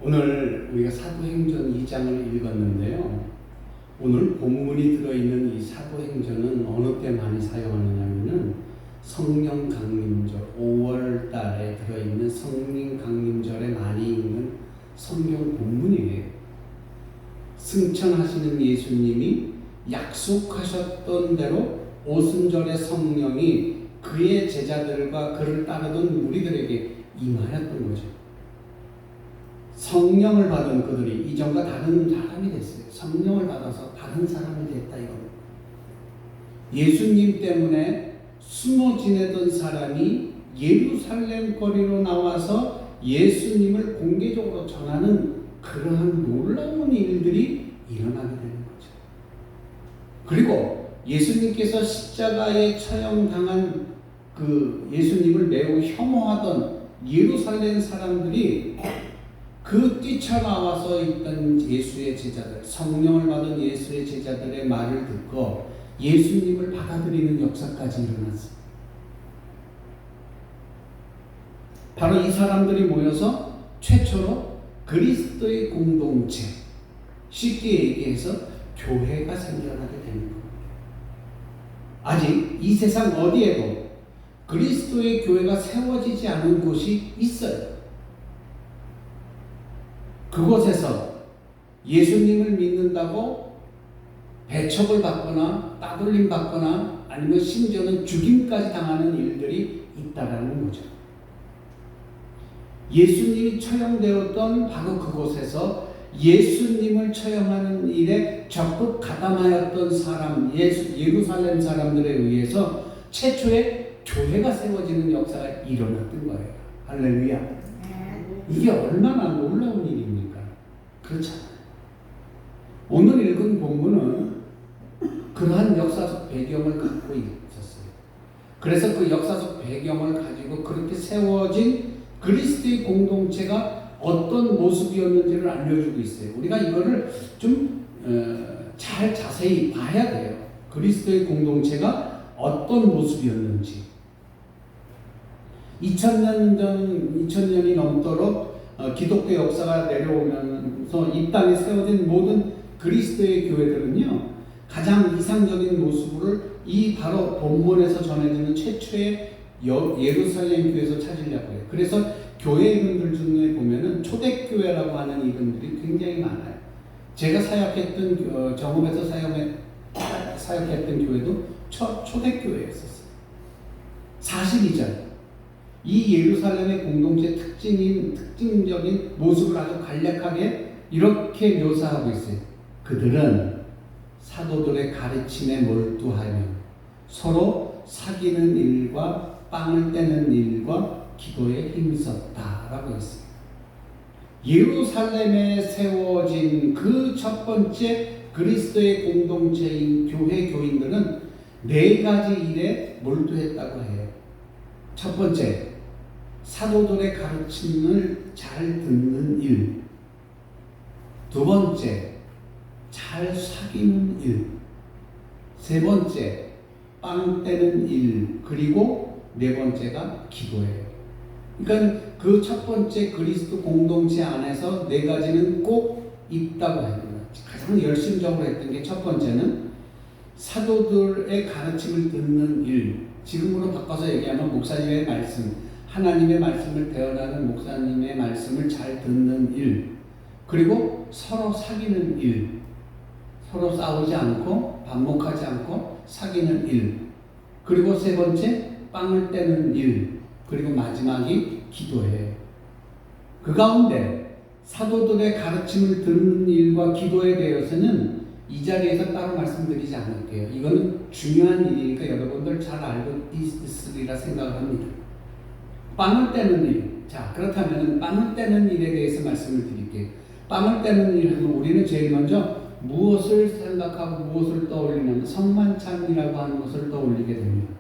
오늘 우리가 사도행전 2장을 읽었는데요. 오늘 본문이 들어있는 이 사도행전은 어느 때 많이 사용하느냐면은 성령 강림절 5월 달에 들어있는 성령 강림절에 많이 읽는 성경 본문이에요. 승천하시는 예수님이 약속하셨던 대로 오순절에 성령이 그의 제자들과 그를 따르던 무리들에게 임하였던 거죠. 성령을 받은 그들이 이전과 다른 사람이 됐어요. 성령을 받아서 다른 사람이 됐다 이겁니다. 예수님 때문에 숨어 지내던 사람이 예루살렘 거리로 나와서 예수님을 공개적으로 전하는 그러한 놀라운 일들이 일어나게 되는 거죠. 그리고 예수님께서 십자가에 처형당한 그 예수님을 매우 혐오하던 예루살렘 사람들이 그 뛰쳐나와서 있던 예수의 제자들, 성령을 받은 예수의 제자들의 말을 듣고 예수님을 받아들이는 역사까지 일어났습니다. 바로 이 사람들이 모여서 최초로 그리스도의 공동체, 쉽게 얘기해서 교회가 생겨나게 되는 겁니다. 아직 이 세상 어디에도 그리스도의 교회가 세워지지 않은 곳이 있어요. 그곳에서 예수님을 믿는다고 배척을 받거나 따돌림 받거나 아니면 심지어는 죽임까지 당하는 일들이 있다라는 거죠. 예수님이 처형되었던 바로 그곳에서 예수님을 처형하는 일에 적극 가담하였던 사람, 예루살렘 사람들에 의해서 최초의 교회가 세워지는 역사가 일어났던 거예요. 할렐루야. 이게 얼마나 놀라운 일입니까? 그렇잖아요. 오늘 읽은 본문은 그러한 역사적 배경을 갖고 있었어요. 그래서 그 역사적 배경을 가지고 그렇게 세워진 그리스도의 공동체가 어떤 모습이었는지를 알려주고 있어요. 우리가 이거를 좀 잘 자세히 봐야 돼요. 그리스도의 공동체가 어떤 모습이었는지. 2000년이 넘도록 기독교 역사가 내려오면서 이 땅에 세워진 모든 그리스도의 교회들은요, 가장 이상적인 모습을 이 바로 본문에서 전해지는 최초의 예루살렘 교회에서 찾으려고 해요. 그래서 교회 이름들 중에 보면은 초대교회라고 하는 이름들이 굉장히 많아요. 제가 사역했던 정읍에서 사역했던 교회도 초대교회였었어요. 42절. 이 예루살렘의 공동체 특징적인 모습을 아주 간략하게 이렇게 묘사하고 있어요. 그들은 사도들의 가르침에 몰두하며 서로 사귀는 일과 빵을 떼는 일과 기도에 힘썼다라고 했어요. 예루살렘에 세워진 그 첫 번째 그리스도의 공동체인 교회 교인들은 4가지 일에 몰두했다고 해요. 첫 번째, 사도들의 가르침을 잘 듣는 일. 두 번째, 잘 사귀는 일. 세 번째, 빵 떼는 일. 그리고 4번째가 기도예요. 그러니까 그 첫 번째 그리스도 공동체 안에서 4가지는 꼭 있다고 합니다. 가장 열심적으로 했던 게 첫 번째는 사도들의 가르침을 듣는 일. 지금으로 바꿔서 얘기하면 목사님의 말씀, 하나님의 말씀을 배워나는 목사님의 말씀을 잘 듣는 일. 그리고 서로 사귀는 일. 서로 싸우지 않고 반목하지 않고 사귀는 일. 그리고 세 번째, 빵을 떼는 일. 그리고 마지막이 기도예요. 그 가운데 사도들의 가르침을 듣는 일과 기도에 대해서는 이 자리에서 따로 말씀드리지 않을게요. 이거는 중요한 일이니까 여러분들 잘 알고 있으리라 생각합니다. 빵을 떼는 일. 자, 그렇다면 빵을 떼는 일에 대해서 말씀을 드릴게요. 빵을 떼는 일 하면 우리는 제일 먼저 무엇을 생각하고 무엇을 떠올리냐면 성만찬이라고 하는 것을 떠올리게 됩니다.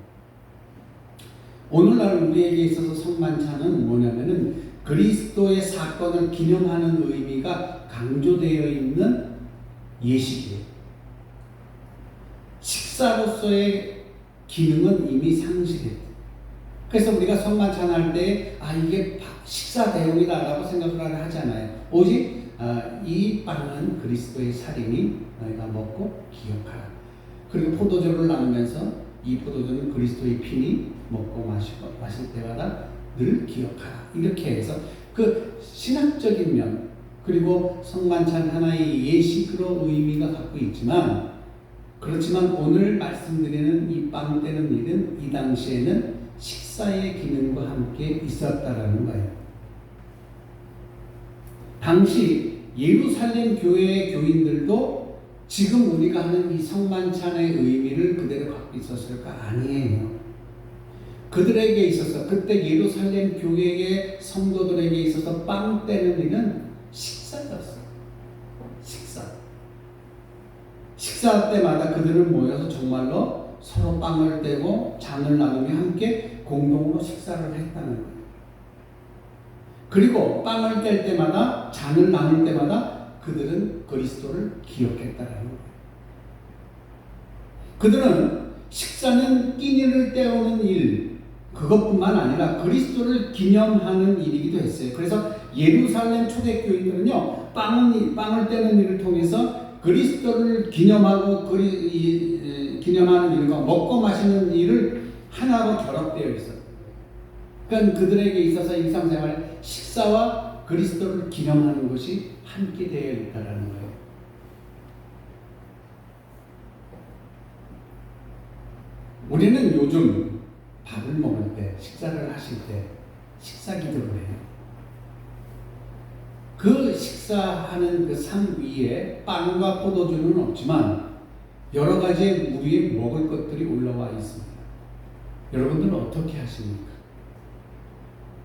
오늘날 우리에게 있어서 성만찬은 뭐냐면은 그리스도의 사건을 기념하는 의미가 강조되어 있는 예식이에요. 식사로서의 기능은 이미 상실했다. 그래서 우리가 성만찬 할 때 이게 식사 대용이다라고 생각을 하잖아요. 오직 이 빵은 그리스도의 살이니 너희가 먹고 기억하라. 그리고 포도주를 나누면서 이 포도주는 그리스도의 피니 먹고 마실 때마다 늘 기억하라. 이렇게 해서 그 신학적인 면 그리고 성만찬 하나의 예식으로 의미가 갖고 있지만, 그렇지만 오늘 말씀드리는 이 빵 떼는 일은 이 당시에는 식사의 기능과 함께 있었다라는 거예요. 당시 예루살렘 교회의 교인들도 지금 우리가 하는 이 성만찬의 의미를 그대로 갖고 있었을까? 아니에요. 그들에게 있어서, 그때 예루살렘 교회의 성도들에게 있어서 빵 떼는 일은 식사였어요. 식사 때마다 그들은 모여서 정말로 서로 빵을 떼고 잔을 나누며 함께 공동으로 식사를 했다는 거예요. 그리고 빵을 뗄 때마다, 잔을 나눌 때마다 그들은 그리스도를 기억했다는 거예요. 그들은 식사는 끼니를 때우는 일, 그것뿐만 아니라 그리스도를 기념하는 일이기도 했어요. 그래서 예루살렘 초대교인들은요, 빵을 떼는 일을 통해서 그리스도를 기념하고 기념하는 일과 먹고 마시는 일을 하나로 결합되어 있어요. 그러니까 그들에게 있어서 일상생활 식사와 그리스도를 기념하는 것이 함께 되어 있다는 거예요. 우리는 요즘 밥을 먹을 때, 식사를 하실 때 식사 기도를 해요. 그 식사하는 그 상 위에 빵과 포도주는 없지만 여러 가지의 우리의 먹을 것들이 올라와 있습니다. 여러분들은 어떻게 하십니까?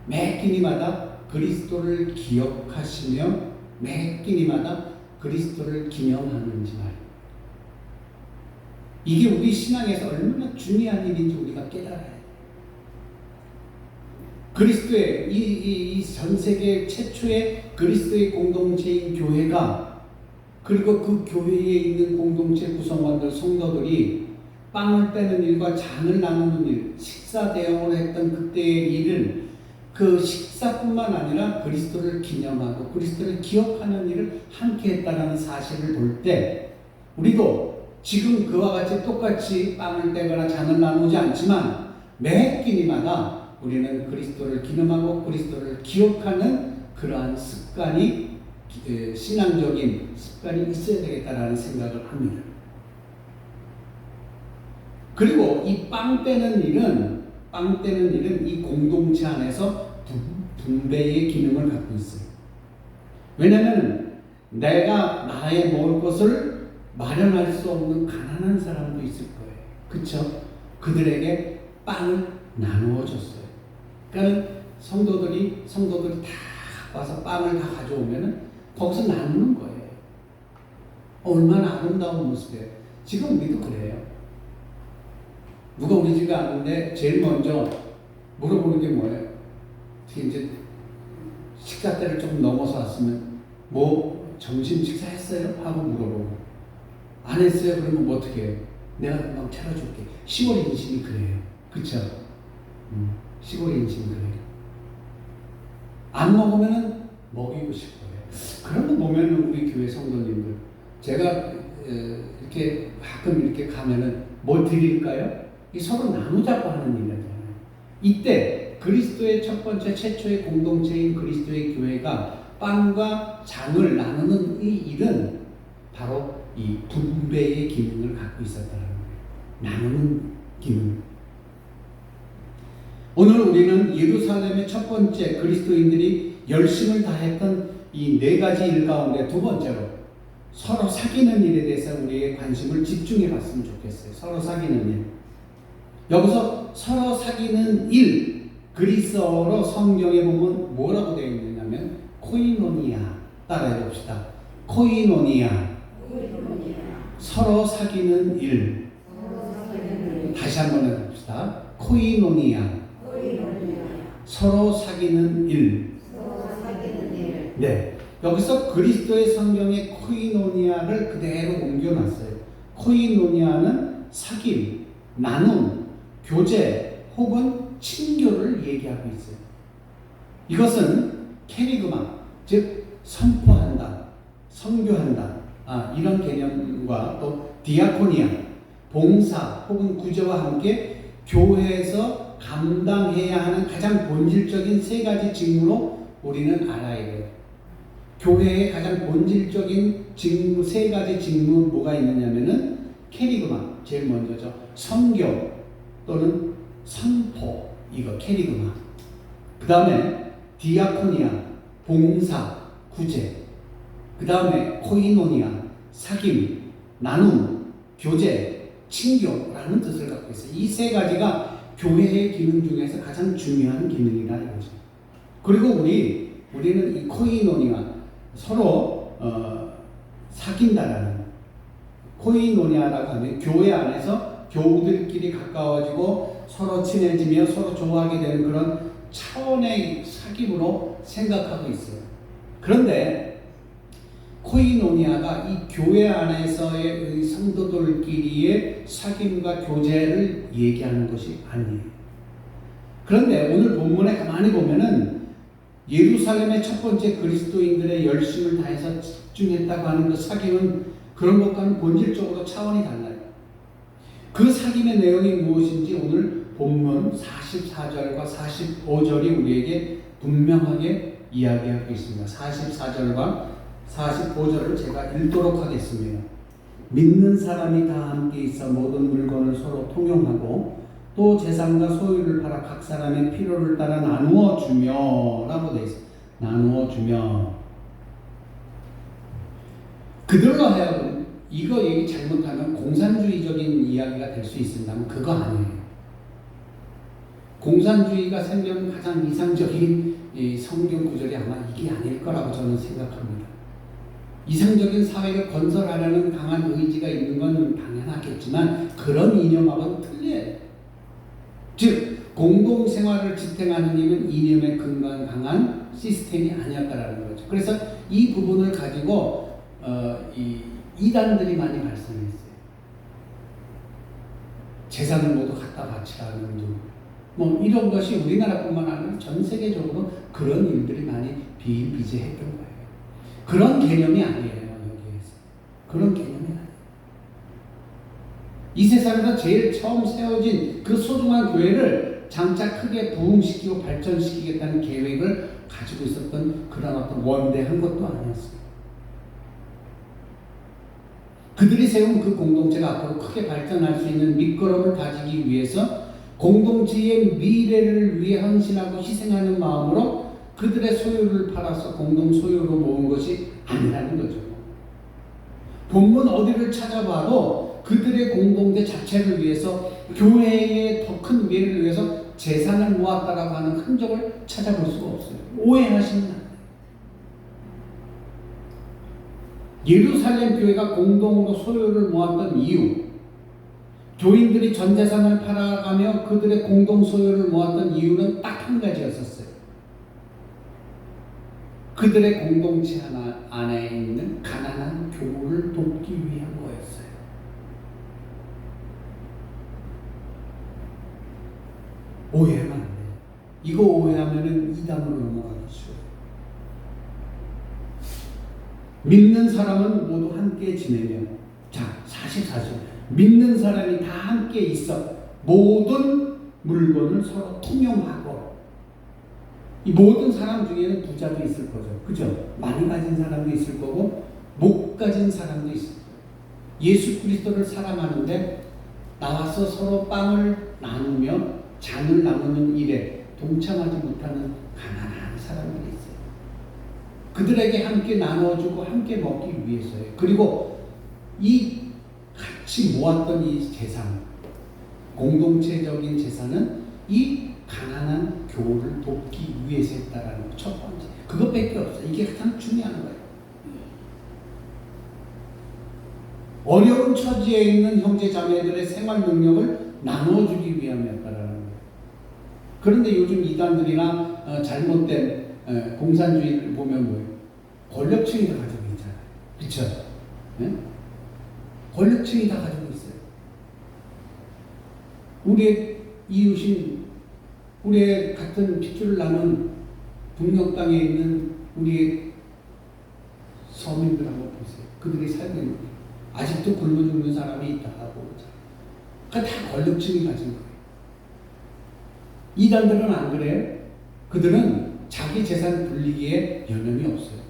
매 끼니마다 그리스도를 기억하시며 매 끼니마다 그리스도를 기념하는지 말이에요. 이게 우리 신앙에서 얼마나 중요한 일인지 우리가 깨달아야 돼요. 그리스도의 이 전 세계 최초의 그리스도의 공동체인 교회가, 그리고 그 교회에 있는 공동체 구성원들 성도들이 빵을 떼는 일과 잔을 나누는 일, 식사 대용을 했던 그때의 일을, 그 식사뿐만 아니라 그리스도를 기념하고 그리스도를 기억하는 일을 함께 했다는 사실을 볼 때, 우리도 지금 그와 같이 똑같이 빵을 떼거나 잔을 나누지 않지만 매 끼니마다 우리는 그리스도를 기념하고 그리스도를 기억하는 그러한 습관이, 신앙적인 습관이 있어야 되겠다라는 생각을 합니다. 그리고 이 빵 떼는 일은 이 공동체 안에서 분배의 기능을 갖고 있어요. 왜냐하면 내가 나의 먹을 것을 마련할 수 없는 가난한 사람도 있을 거예요. 그렇죠? 그들에게 빵을 나누어 줬어요. 그러니까 성도들이 다 와서 빵을 다 가져오면은 거기서 나누는 거예요. 얼마나 아름다운 모습이에요. 지금 우리도 그래요. 누가 우리 집에 왔는데 제일 먼저 물어보는 게 뭐예요? 특히 이제 식사 때를 좀 넘어서 왔으면 뭐 점심 식사했어요? 하고 물어보고, 안 했어요? 그러면 뭐 어떻게 해요? 내가 막 차려줄게. 시골 인심이 그래요. 그쵸? 시골 인심이 그래요. 안 먹으면은 먹이고 싶어요. 그런 거 보면은 우리 교회 성도님들, 제가 이렇게 가끔 이렇게 가면은 뭐 드릴까요? 이 서로 나누자고 하는 일이잖아요. 이때 그리스도의 첫 번째 최초의 공동체인 그리스도의 교회가 빵과 잔을 나누는 이 일은 바로 이 분배의 기능을 갖고 있었다는 거예요. 나누는 기능. 오늘 우리는 예루살렘의 첫 번째 그리스도인들이 열심을 다했던 이 네 가지 일 가운데 두 번째로 서로 사귀는 일에 대해서 우리의 관심을 집중해 봤으면 좋겠어요. 서로 사귀는 일. 여기서 서로 사귀는 일, 그리스어로 성경에 보면 뭐라고 되어 있느냐면 코이노니아. 따라해 봅시다. 코이노니아. 서로 사귀는 일. 다시 한번 해봅시다. 코이노니아. 서로 사귀는 일. 네. 여기서 그리스도의 성경의 코이노니아를 그대로 옮겨놨어요. 코이노니아는 사귐, 나눔, 교제 혹은 친교를 얘기하고 있어요. 이것은 캐리그마, 즉 선포한다, 선교한다, 이런 개념과 또 디아코니아, 봉사 혹은 구제와 함께 교회에서 감당해야 하는 가장 본질적인 세 가지 직무로 우리는 알아야 돼요. 교회의 가장 본질적인 직무, 세 가지 직무 뭐가 있느냐면은 캐리그마, 제일 먼저죠. 선교 또는 선포, 이거 캐리그마. 그 다음에 디아코니아, 봉사, 구제. 그 다음에 코이노니아, 사귐, 나눔, 교제, 친교라는 뜻을 갖고 있어요. 이 세 가지가 교회의 기능 중에서 가장 중요한 기능이라 이거죠. 그리고 우리는 이 코이노니아, 서로 사귄다라는, 코이노니아라고 하면 교회 안에서 교우들끼리 가까워지고 서로 친해지며 서로 좋아하게 되는 그런 차원의 사귐으로 생각하고 있어요. 그런데 코이노니아가 이 교회 안에서의 성도들끼리의 사귐과 교제를 얘기하는 것이 아니에요. 그런데 오늘 본문에 가만히 보면은 예루살렘의 첫 번째 그리스도인들의 열심을 다해서 집중했다고 하는 그 사귐은 그런 것과는 본질적으로 차원이 달라요. 그 사귐의 내용이 무엇인지 오늘 본문 44절과 45절이 우리에게 분명하게 이야기하고 있습니다. 44절과 45절을 제가 읽도록 하겠습니다. 믿는 사람이 다 함께 있어 모든 물건을 서로 통용하고 또 재산과 소유를 팔아 각 사람의 필요를 따라 나누어 주며 라고 되어 있어요. 나누어 주며. 그들로 하여금 이거 얘기 잘못하면 공산주의적인 이야기가 될 수 있습니다만 그거 아니에요. 공산주의가 생겨난 가장 이상적인 이 성경 구절이 아마 이게 아닐 거라고 저는 생각합니다. 이상적인 사회를 건설하려는 강한 의지가 있는 건 당연하겠지만 그런 이념하고는 틀려요. 즉 공동생활을 지탱하는 힘은 이념에 근거한 강한 시스템이 아니었다라는 거죠. 그래서 이 부분을 가지고 이 이단들이 많이 발생했어요. 재산을 모두 갖다 바치라는 등 뭐 이런 것이 우리나라뿐만 아니라 전 세계적으로 그런 일들이 많이 비일비재했던 거예요. 그런 개념이 아니에요. 여기에서 그런 개념이 아니에요. 이 세상에서 제일 처음 세워진 그 소중한 교회를 장차 크게 부흥시키고 발전시키겠다는 계획을 가지고 있었던 그런 어떤 원대한 것도 아니었어요. 그들이 세운 그 공동체가 앞으로 크게 발전할 수 있는 밑거름을 다지기 위해서 공동체의 미래를 위해 헌신하고 희생하는 마음으로 그들의 소유를 팔아서 공동 소유로 모은 것이 아니라는 거죠. 본문 어디를 찾아봐도 그들의 공동체 자체를 위해서 교회의 더 큰 미래를 위해서 재산을 모았다라고 하는 흔적을 찾아볼 수가 없어요. 오해하시면 안 돼요. 예루살렘 교회가 공동으로 소유를 모았던 이유, 교인들이 전 재산을 팔아가며 그들의 공동 소유를 모았던 이유는 딱 한 가지였었어요. 그들의 공동체 안에 있는 가난한 교우를 돕기 위한 거였어요. 오해하면 안 돼요. 이거 오해하면 이단으로 넘어가기 쉬워요. 믿는 사람은 모두 함께 지내며, 자 44절, 믿는 사람이 다 함께 있어 모든 물건을 서로 통용하고. 이 모든 사람 중에는 부자도 있을 거죠. 그죠? 많이 가진 사람도 있을 거고 못 가진 사람도 있을 거예요. 예수 그리스도를 사랑하는데 나와서 서로 빵을 나누며 잔을 나누는 일에 동참하지 못하는 가난한 사람들이 있어요. 그들에게 함께 나눠주고 함께 먹기 위해서예요. 그리고 이 같이 모았던 이 재산, 공동체적인 재산은 이 가난한 교우를 돕기 위해서 했다라는 것, 첫 번째. 그것밖에 없어요. 이게 가장 중요한 거예요. 어려운 처지에 있는 형제 자매들의 생활 능력을 나눠주기 위함이었다라는 거예요. 그런데 요즘 이단들이나 잘못된 공산주의를 보면 뭐예요? 권력층이 다 가지고 있잖아요. 그렇죠? 네? 권력층이 다 가지고 있어요. 우리의 이웃인, 우리의 같은 핏줄을 나눈 북녘 땅에 있는 우리의 서민들 한번 보세요. 그들이 살고 있는 거예요. 아직도 굶어 죽는 사람이 있다고. 그러니까 다 권력층이 가진 거예요. 이단들은 안 그래요. 그들은 자기 재산 불리기에 여념이 없어요.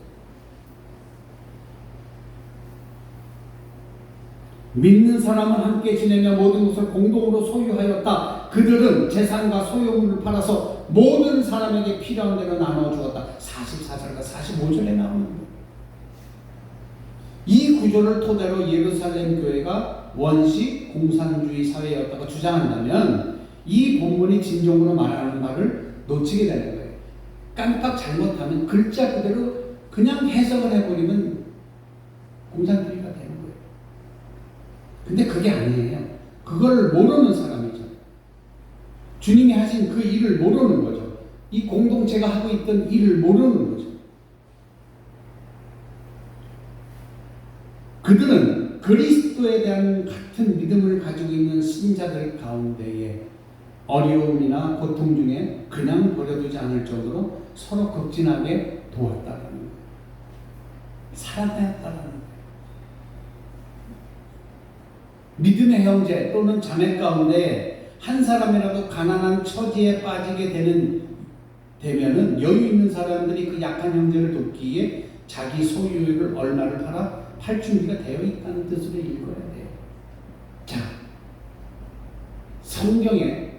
믿는 사람은 함께 지내며 모든 것을 공동으로 소유하였다. 그들은 재산과 소유물을 팔아서 모든 사람에게 필요한 대로 나눠 주었다. 44절과 45절에 나오는 거예요. 이 구조를 토대로 예루살렘 교회가 원시 공산주의 사회였다고 주장한다면 이 본문이 진정으로 말하는 말을 놓치게 되는 거예요. 깜빡 잘못하면 글자 그대로 그냥 해석을 해버리면 공산주의가 되는 거예요. 근데 그게 아니에요. 그걸 모르는 사람이죠. 주님이 하신 그 일을 모르는 거죠. 이 공동체가 하고 있던 일을 모르는 거죠. 그들은 그리스도에 대한 같은 믿음을 가지고 있는 신자들 가운데에 어려움이나 고통 중에 그냥 버려두지 않을 정도로 서로 극진하게 도왔다는 거예요. 사랑하였다는 거예요. 믿음의 형제 또는 자매 가운데 한 사람이라도 가난한 처지에 빠지게 되면은 여유 있는 사람들이 그 약한 형제를 돕기에 자기 소유를 얼마를 팔 준비가 되어 있다는 뜻으로 읽어야 돼요. 자, 성경에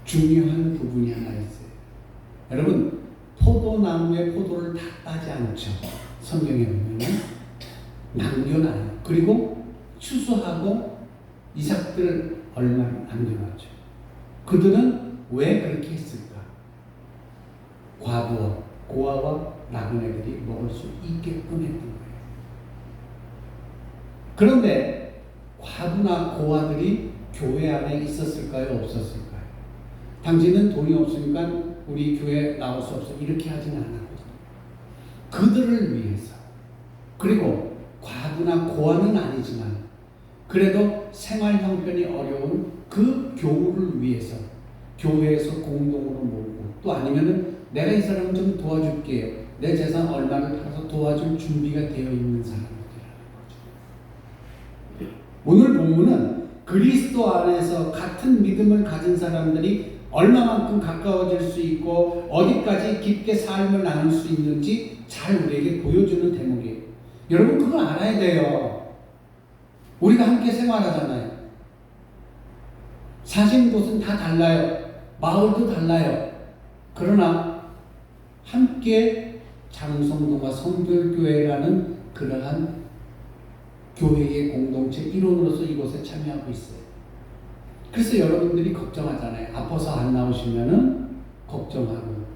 중요한 부분이 하나 있어요. 여러분, 포도나무의 포도를 다 따지 않죠. 성경에 보면 남겨놔요. 그리고 추수하고 이삭들 얼마를 남겨놨죠. 그들은 왜 그렇게 했을까? 과부와 고아와 나그네들이 먹을 수 있게끔 했던 거예요. 그런데 과부나 고아들이 교회 안에 있었을까요? 없었을까요? 당신은 돈이 없으니까 우리 교회 나올 수 없어. 이렇게 하지는 않았거든요. 그들을 위해서. 그리고 과부나 고아는 아니지만 그래도 생활 형편이 어려운 그 교우를 위해서 교회에서 공동으로 모으고 또 아니면은 내가 이 사람을 좀 도와줄게요. 내 재산 얼마를 팔아서 도와줄 준비가 되어 있는 사람들이라는 거죠. 오늘 본문은 그리스도 안에서 같은 믿음을 가진 사람들이 얼마만큼 가까워질 수 있고 어디까지 깊게 삶을 나눌 수 있는지 잘 우리에게 보여주는 대목이에요. 여러분 그걸 알아야 돼요. 우리가 함께 생활하잖아요. 사신 곳은 다 달라요. 마을도 달라요. 그러나 함께 장성도가 성결교회라는 그러한 교회의 공동체 일원으로서 이곳에 참여하고 있어요. 그래서 여러분들이 걱정하잖아요. 아파서 안 나오시면은 걱정하고.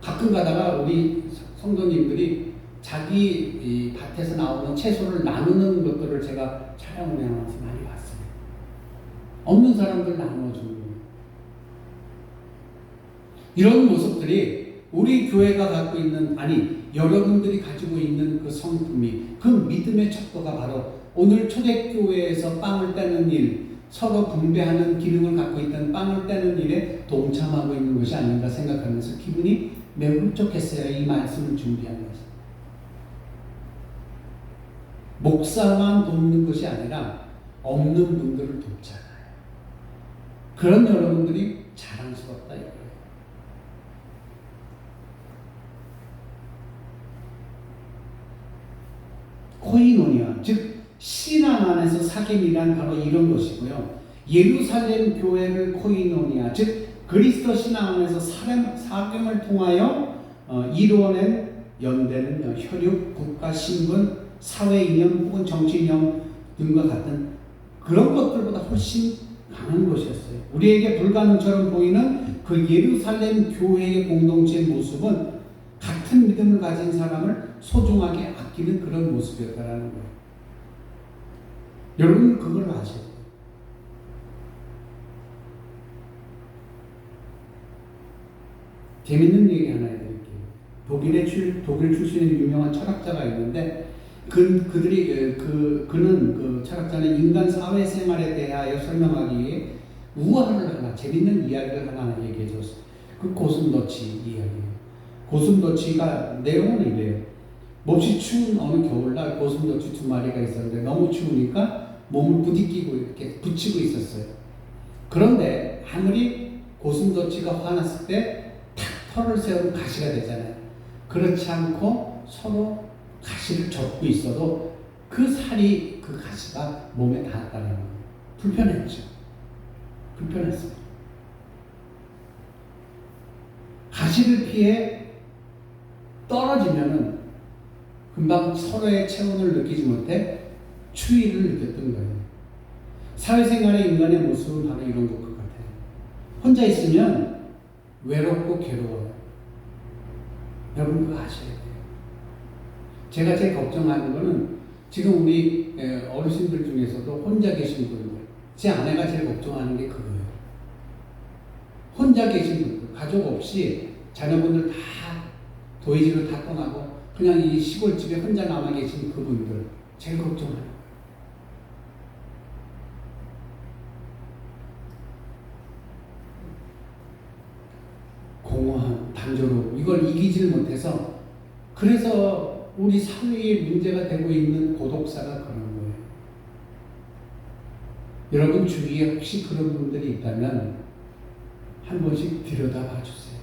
가끔 가다가 우리 성도님들이 자기 이 밭에서 나오는 채소를 나누는 것들을 제가 촬영을 해놓아서 많이 봤어요. 없는 사람들 나누어주는 거예요. 이런 모습들이 우리 교회가 갖고 있는, 아니 여러분들이 가지고 있는 그 성품이, 그 믿음의 척도가 바로 오늘 초대교회에서 빵을 떼는 일, 서로 분배하는 기능을 갖고 있던 빵을 떼는 일에 동참하고 있는 것이 아닌가 생각하면서 기분이 매우 흡족했어요. 이 말씀을 준비하면서. 목사만 돕는 것이 아니라 없는 분들을 돕잖아요. 그런 여러분들이 자랑스럽다 이거예요. 코이노니아, 즉 신앙 안에서 사귐이란 바로 이런 것이고요. 예루살렘 교회를 코이노니아, 즉 그리스도 신앙 안에서 사귐을 통하여 이루어낸 연대는 혈육, 국가, 신분, 사회 이념 혹은 정치 이념 등과 같은 그런 것들보다 훨씬 강한 것이었어요. 우리에게 불가능처럼 보이는 그 예루살렘 교회의 공동체의 모습은 같은 믿음을 가진 사람을 소중하게 아끼는 그런 모습이었다라는 거예요. 여러분 그걸 아셔야 돼요. 재밌는 얘기 하나 해드릴게요. 독일 출신의 유명한 철학자가 있는데 그는 그 철학자는 인간 사회생활에 대하여 설명하기 위해 우화를 하나, 재밌는 이야기를 하나 얘기해 줬어요. 그 고슴도치 이야기예요. 고슴도치가 내용은 이래요. 몹시 추운 어느 겨울날 고슴도치 2마리가 있었는데 너무 추우니까 몸을 부딪히고 이렇게 붙이고 있었어요. 그런데 아무리 고슴도치가 화났을 때 탁 털을 세우면 가시가 되잖아요. 그렇지 않고 서로 가시를 접고 있어도 그 살이 그 가시가 몸에 닿았다는 거예요. 불편했죠. 불편했어요. 가시를 피해 떨어지면은 금방 서로의 체온을 느끼지 못해 추위를 느꼈던 거예요. 사회생활의 인간의 모습은 바로 이런 것 같아요. 혼자 있으면 외롭고 괴로워요. 여러분 그거 아셔야 돼요. 제가 제일 걱정하는 거는 지금 우리 어르신들 중에서도 혼자 계신 분들, 제 아내가 제일 걱정하는 게 그거예요. 혼자 계신 분들, 가족 없이 자녀분들 다 도의지로 다 떠나고 그냥 이 시골집에 혼자 남아 계신 그분들 제일 걱정해요. 공허한 단조로움 이걸 이기질 못해서 그래서 우리 사회에 문제가 되고 있는 고독사가 그런 거예요. 여러분 주위에 혹시 그런 분들이 있다면 한 번씩 들여다봐 주세요.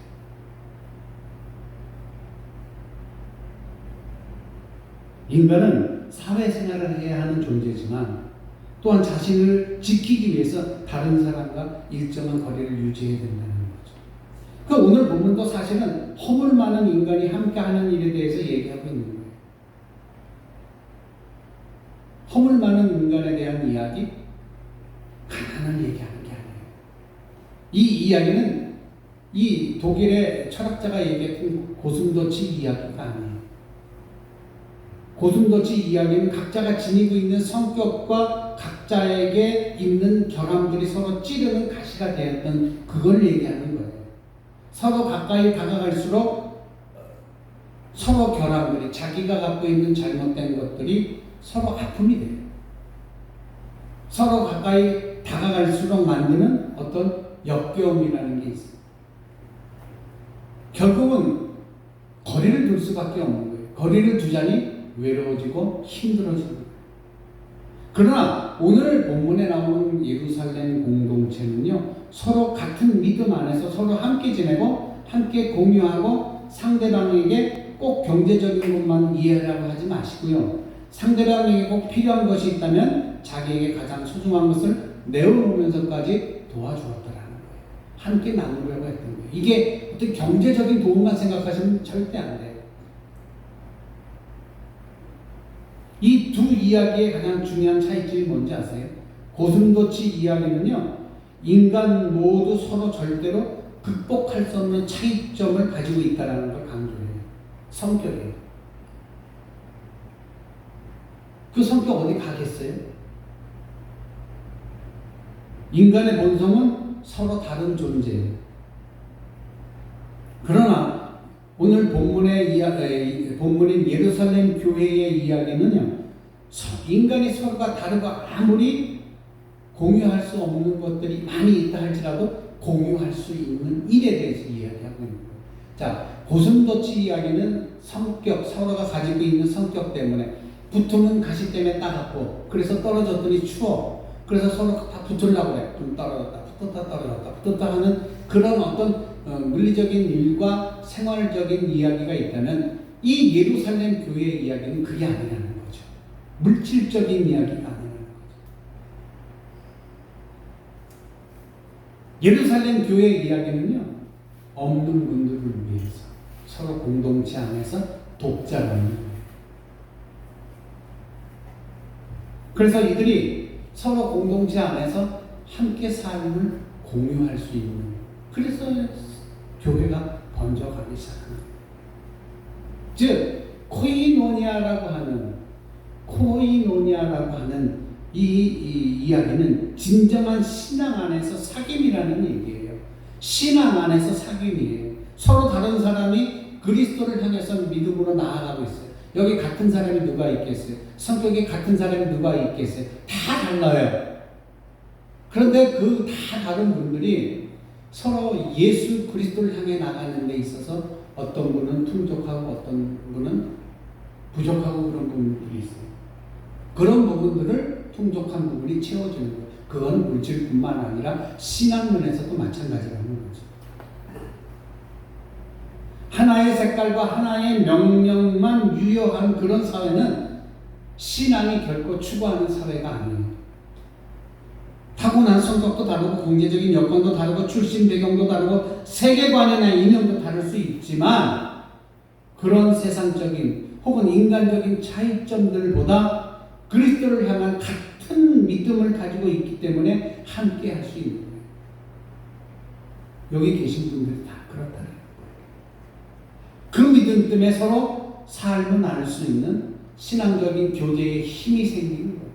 인간은 사회생활을 해야 하는 존재지만 또한 자신을 지키기 위해서 다른 사람과 일정한 거리를 유지해야 된다는 거죠. 그러니까 오늘 본문도 사실은 허물 많은 인간이 함께하는 일에 대해서 얘기하고 있는 거예요. 허물 많은 인간에 대한 이야기, 가난을 얘기하는 게 아니에요. 이 이야기는 이 독일의 철학자가 얘기했던 고슴도치 이야기가 아니에요. 고슴도치 이야기는 각자가 지니고 있는 성격과 각자에게 있는 결함들이 서로 찌르는 가시가 되었던 그걸 얘기하는 거예요. 서로 가까이 다가갈수록 서로 결함들이 자기가 갖고 있는 잘못된 것들이 서로 아픔이 돼요. 서로 가까이 다가갈수록 만드는 어떤 역겨움이라는 게 있어요. 결국은 거리를 둘 수밖에 없는 거예요. 거리를 두자니 외로워지고 힘들어지고. 그러나 오늘 본문에 나오는 예루살렘 공동체는요, 서로 같은 믿음 안에서 서로 함께 지내고 함께 공유하고 상대방에게 꼭 경제적인 것만 이해하라고 하지 마시고요. 상대방에게 꼭 필요한 것이 있다면 자기에게 가장 소중한 것을 내어놓으면서까지 도와주었더라는 거예요. 함께 나누려고 했던 거예요. 이게 어떤 경제적인 도움만 생각하시면 절대 안 돼요. 이 두 이야기의 가장 중요한 차이점이 뭔지 아세요? 고슴도치 이야기는요, 인간 모두 서로 절대로 극복할 수 없는 차이점을 가지고 있다는 걸 강조해요. 성격이에요. 그 성격 어디 가겠어요? 인간의 본성은 서로 다른 존재예요. 그러나 오늘 본문인 예루살렘 교회의 이야기는요, 인간이 서로가 다르고 아무리 공유할 수 없는 것들이 많이 있다 할지라도 공유할 수 있는 일에 대해서 이야기하고 있는 거예요. 자, 고슴도치 이야기는 성격, 서로가 가지고 있는 성격 때문에 붙으면 가시 때문에 따갑고 그래서 떨어졌더니 추워. 그래서 서로 다 붙으려고 그래. 좀 떨어졌다, 붙었다, 떨어졌다, 붙었다 하는 그런 어떤 물리적인 일과 생활적인 이야기가 있다면 이 예루살렘 교회의 이야기는 그게 아니라는 거죠. 물질적인 이야기가 아니라는 거죠. 예루살렘 교회의 이야기는요, 없는 분들을 위해서 서로 공동체 안에서 돕자라는 거예요. 그래서 이들이 서로 공동체 안에서 함께 삶을 공유할 수 있는, 그래서 교회가 번져가기 시작한 거예요. 즉 코이노니아라고 하는 이 이야기는 진정한 신앙 안에서 사귐이라는 얘기예요. 신앙 안에서 사귐이에요. 서로 다른 사람이 그리스도를 향해서 믿음으로 나아가고 있어요. 여기 같은 사람이 누가 있겠어요? 성격이 같은 사람이 누가 있겠어요? 다 달라요. 그런데 그 다 다른 분들이 서로 예수 그리스도를 향해 나가는 데 있어서 어떤 분은 풍족하고 어떤 분은 부족하고 그런 부분들이 있어요. 그런 부분들을 풍족한 부분이 채워지는 거예요. 그건 물질뿐만 아니라 신앙면에서도 마찬가지라는 거죠. 하나의 색깔과 하나의 명령만 유효한 그런 사회는 신앙이 결코 추구하는 사회가 아니에요. 타고난 성격도 다르고 경제적인 여건도 다르고 출신 배경도 다르고 세계관이나 이념도 다를 수 있지만 그런 세상적인 혹은 인간적인 차이점들보다 그리스도를 향한 같은 믿음을 가지고 있기 때문에 함께 할 수 있는 거예요. 여기 계신 분들이 다 그렇다는 거예요. 그 믿음 때문에 서로 삶을 나눌 수 있는 신앙적인 교제의 힘이 생기는 거예요.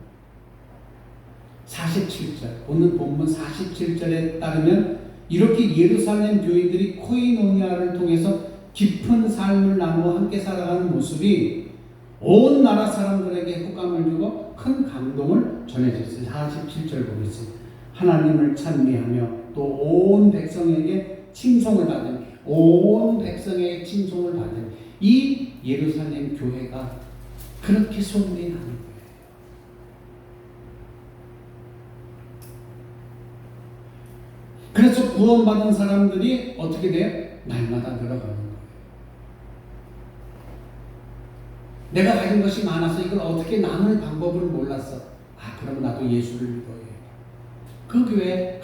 47절, 오늘 본문 47절에 따르면 이렇게 예루살렘 교인들이 코이노니아를 통해서 깊은 삶을 나누어 함께 살아가는 모습이 온 나라 사람들에게 호감을 주고 큰 감동을 전해줬어요. 47절 보겠습니다. 하나님을 찬미하며 또 온 백성에게 칭송을 받은 온 백성에게 칭송을 받은 이 예루살렘 교회가 그렇게 소문이 나는 거예요. 그래서 구원받은 사람들이 어떻게 돼요? 날마다 늘어가는 거예요. 내가 가진 것이 많아서 이걸 어떻게 나눌 방법을 몰랐어. 그럼 나도 예수를 믿어야 해. 그 교회에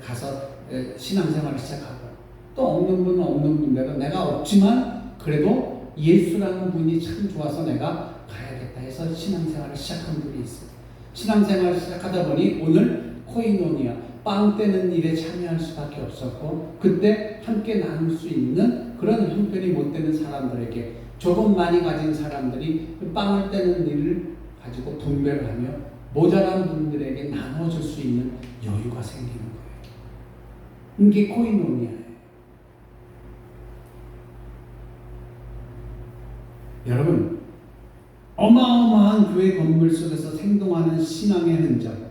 가서 신앙생활을 시작하고 또 없는 분은 없는 분대로 내가 없지만 그래도 예수라는 분이 참 좋아서 내가 가야겠다 해서 신앙생활을 시작한 분이 있어요. 신앙생활을 시작하다 보니 오늘 코이노니아 빵 떼는 일에 참여할 수밖에 없었고 그때 함께 나눌 수 있는 그런 형편이 못 되는 사람들에게 조금 많이 가진 사람들이 빵을 떼는 일을 가지고 분배를 하며 모자란 분들에게 나눠줄 수 있는 여유가 생기는 거예요. 이게 코이노니아예요. 여러분, 어마어마한 교회 건물 속에서 생동하는 신앙의 흔적,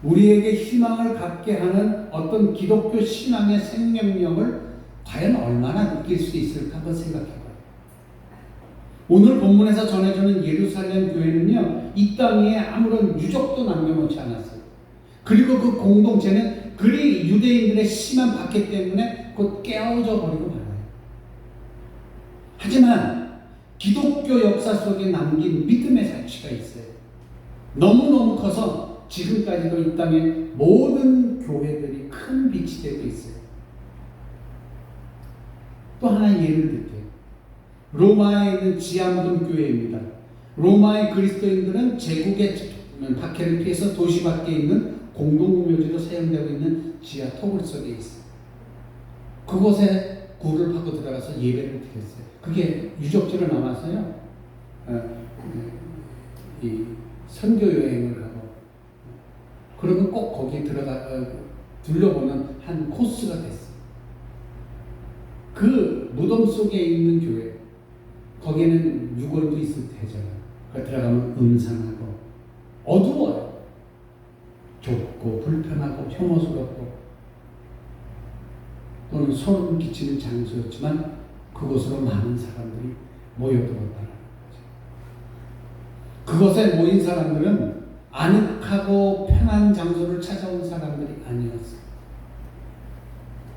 우리에게 희망을 갖게 하는 어떤 기독교 신앙의 생명력을 과연 얼마나 느낄 수 있을까 한번 생각해봐요. 오늘 본문에서 전해주는 예루살렘 교회는요, 이 땅 위에 아무런 유적도 남겨놓지 않았어요. 그리고 그 공동체는 그리 유대인들의 심한 박해 때문에 곧 깨어져 버리고 말아요. 하지만 기독교 역사 속에 남긴 믿음의 가치가 있어요. 너무너무 커서 지금까지도 이 땅의 모든 교회들이 큰 빛이 되고 있어요. 또 하나 예를 들게요. 로마에 있는 지하무덤 교회입니다. 로마의 그리스도인들은 제국의 박해를 피해서 도시 밖에 있는 공동묘지로 사용되고 있는 지하 토굴 속에 있어요. 그곳에 굴을 파고 들어가서 예배를 드렸어요. 그게 유적지로 남아서요. 이 선교 여행을 하고 그러면 꼭 거기에 들어가 둘러보는 한 코스가 됐어요. 그 무덤 속에 있는 교회, 거기에는 유골도 있을 테잖아요. 들어가면 음산하고 어두워요. 좁고 불편하고 혐오스럽고 또는 소름 끼치는 장소였지만 그곳으로 많은 사람들이 모여들었다는 거죠. 그곳에 모인 사람들은 아늑하고 편한 장소를 찾아온 사람들이 아니었어요.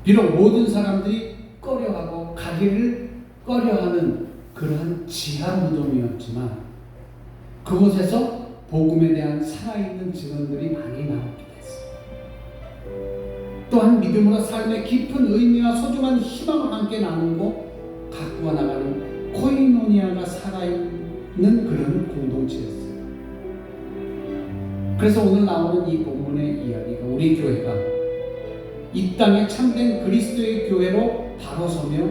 비록 모든 사람들이 꺼려하고 가기를 꺼려하는 그러한 지하 무덤이었지만 그곳에서 복음에 대한 살아있는 증언들이 많이 나오게 됐어요. 또한 믿음으로 삶의 깊은 의미와 소중한 희망을 함께 나누고 가꾸어 나가는 코이노니아가 살아있는 그런 공동체였어요. 그래서 오늘 나오는 이 본문의 이야기가 우리 교회가 이 땅에 참된 그리스도의 교회로 바로 서며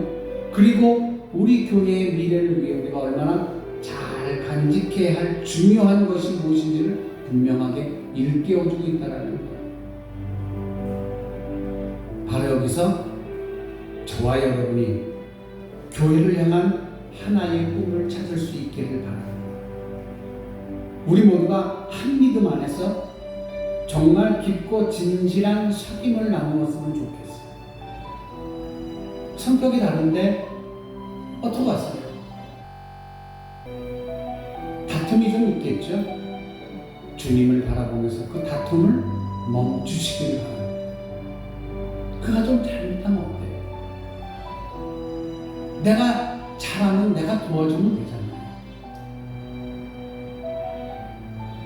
그리고 우리 교회의 미래를 위해 우리가 얼마나 잘 간직해야 할 중요한 것이 무엇인지를 분명하게 일깨워주고 있다는 거예요. 바로 여기서 저와 여러분이 교회를 향한 하나의 꿈을 찾을 수 있기를 바랍니다. 우리 모두가 한 믿음 안에서 정말 깊고 진실한 사귐을 나누었으면 좋겠어요. 성격이 다른데 어떡하세요? 다툼이 좀 있겠죠. 주님을 바라보면서 그 다툼을 멈추시기를 바랍니다. 그가 좀 잘못하면 어때요? 내가 잘하면 내가 도와주면 되잖아요.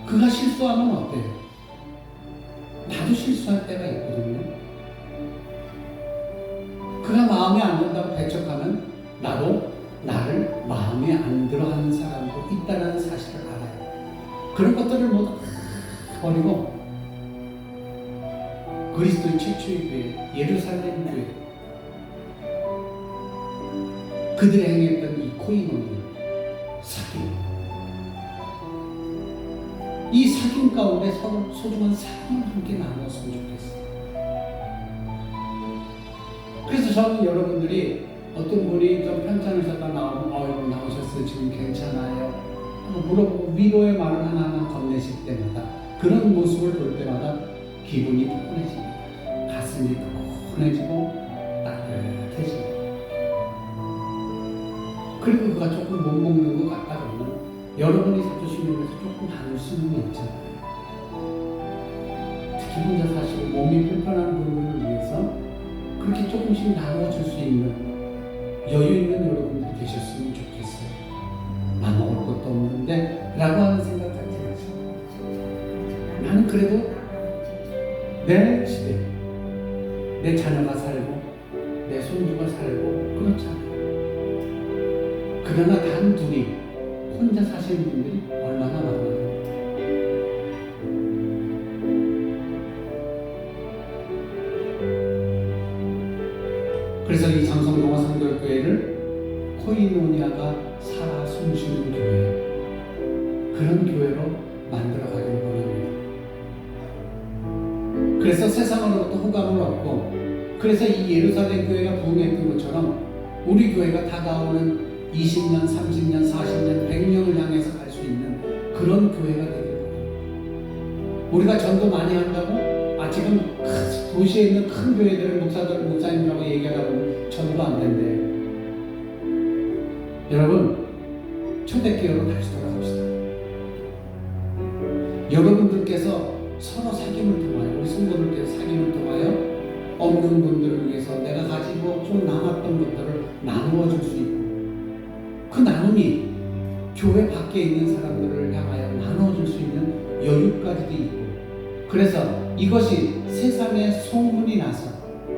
그가 실수하면 어때요? 나도 실수할 때가 있거든요. 그가 마음에 안 든다고 배척하면 나도 나를 마음에 안 들어 하는 사람도 있다는 사실을 알아요. 그런 것들을 모두 버리고 그리스도의 최초의 교회, 예루살렘 교회, 그들이 행했던 이 코이노니 사귐, 이 사귐 가운데 서로 소중한 사랑을 함께 나눴으면 좋겠어요. 그래서 저는 여러분들이 어떤 분이 좀 편찮을 때가 나오면 어이구 나오셨어요, 지금 괜찮아요? 한번 물어보고 위로의 말을 하나하나 건네실 때마다, 그런 모습을 볼 때마다 기분이 푸근해집니다. 가슴이 푸근해지고 따뜻해집니다. 그리고 그가 조금 못 먹는 것 같다 그러면 여러분이 사주시는 것에서 조금 나눌 수는 있잖아요. 특히 혼자 사시고 몸이 불편한 분들을 위해서 그렇게 조금씩 나눠줄 수 있는 여유 있는 여러분들이 되셨으면 좋겠어요. 나 먹을 것도 없는데 라고 하는 생각 갖지 마시고, 나는 그래도 내 집에 내 자녀가 살고 내 손주가 살고 그렇잖아요. 그러나 단둘이 혼자 사시는 분들이 얼마나 많아요. 그래서 이 장성동화 성결교회를 코이노니아가 살아 숨쉬는 교회, 그런 교회로 만들어가기를 원합니다. 그래서 세상으로부터 호감을 얻고, 그래서 이 예루살렘 교회가 부흥했던 것처럼 우리 교회가 다가오는 20년, 30년, 40년, 100년을 향해서 갈 수 있는 그런 교회가 되길 바랍니다. 우리가 전도 많이 한다고 지금 도시에 있는 큰 교회들을 목사님이라고 얘기하다 보면 전도 안 된대요. 여러분, 초대교회로 다시 돌아갑시다. 여러분들께서 서로 사귐을 통하여, 우리 성도들께서 사귐을 통하여 없는 분들을 위해서 내가 가지고 좀 남았던 것들을 나누어 줄 수 있고, 그 나눔이 교회 밖에 있는 사람들을 향하여 나눠줄 수 있는 여유까지도 있고, 그래서 이것이 세상에 소문이 나서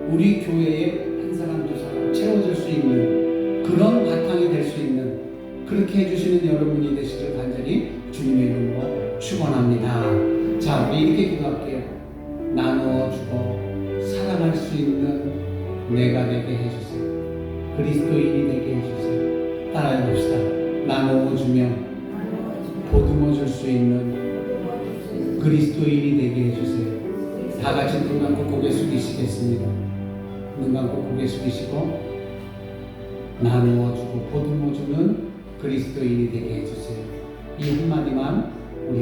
우리 교회에 한 사람 두 사람 채워줄 수 있는 그런 바탕이 될 수 있는, 그렇게 해주시는 여러분이 되시길 간절히 주님의 이름으로 축원합니다. 자, 우리 이렇게 기도할게요. 나누어주고 사랑할 수 있는 내가 되게 해주세요. 그리스도인이 되게 해주세요. 따라해 봅시다. 나누어주며 보듬어줄 수 있는 그리스도인이 되게 해주세요. 다 같이 눈 감고 고개 숙이시겠습니다. 눈 감고 고개 숙이시고, 나누어주고 보듬어주는 그리스도인이 되게 해주세요. 이 한마디만 우리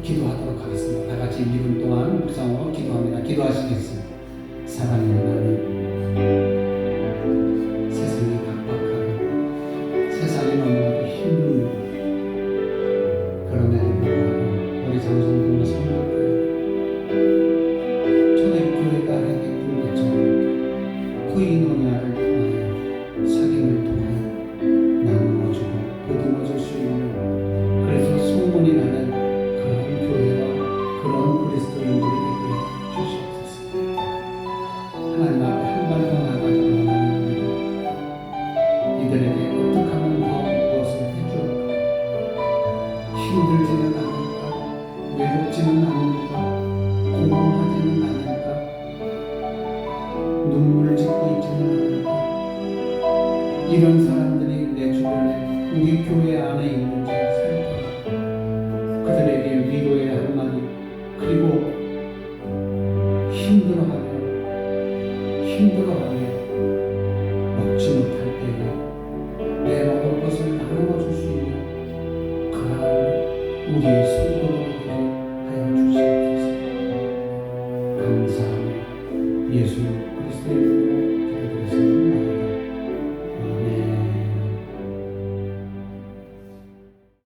기도하도록 하겠습니다. 다 같이 1분 동안 묵상으로 기도합니다. 기도하시겠습니다. 사랑하는 하나님, 세상이 각박하고 세상이 너무나도 힘든 그런 애를 보고 우리 장성동화 성결교회 초대교회가 해냈던 것처럼 코이노니아를 통하여 사귐을 통하여 나누어주고 보듬어줄 수 있는, 그래서 소문이 나는 그런 교회와 그런 그리스도인들이 되게 주시옵소서. 하나님 앞에 한 발 더 나가기를 원합니다. 이들에게 어떻게 하면 더 무엇을 해줄까? 힘들지는 않을까? 외롭지는 않을까? 공허하지는 않을까? 눈물을 짓고 있지는 않을까? 이런 사람들이 내 주변에 우리 교회 안에 있는지 살펴 그들에게 위로의 한마디, 그리고 힘들어하며 먹지 못할 때에 내 먹을 것을 나누어 줄 수 있는 그러한 우리의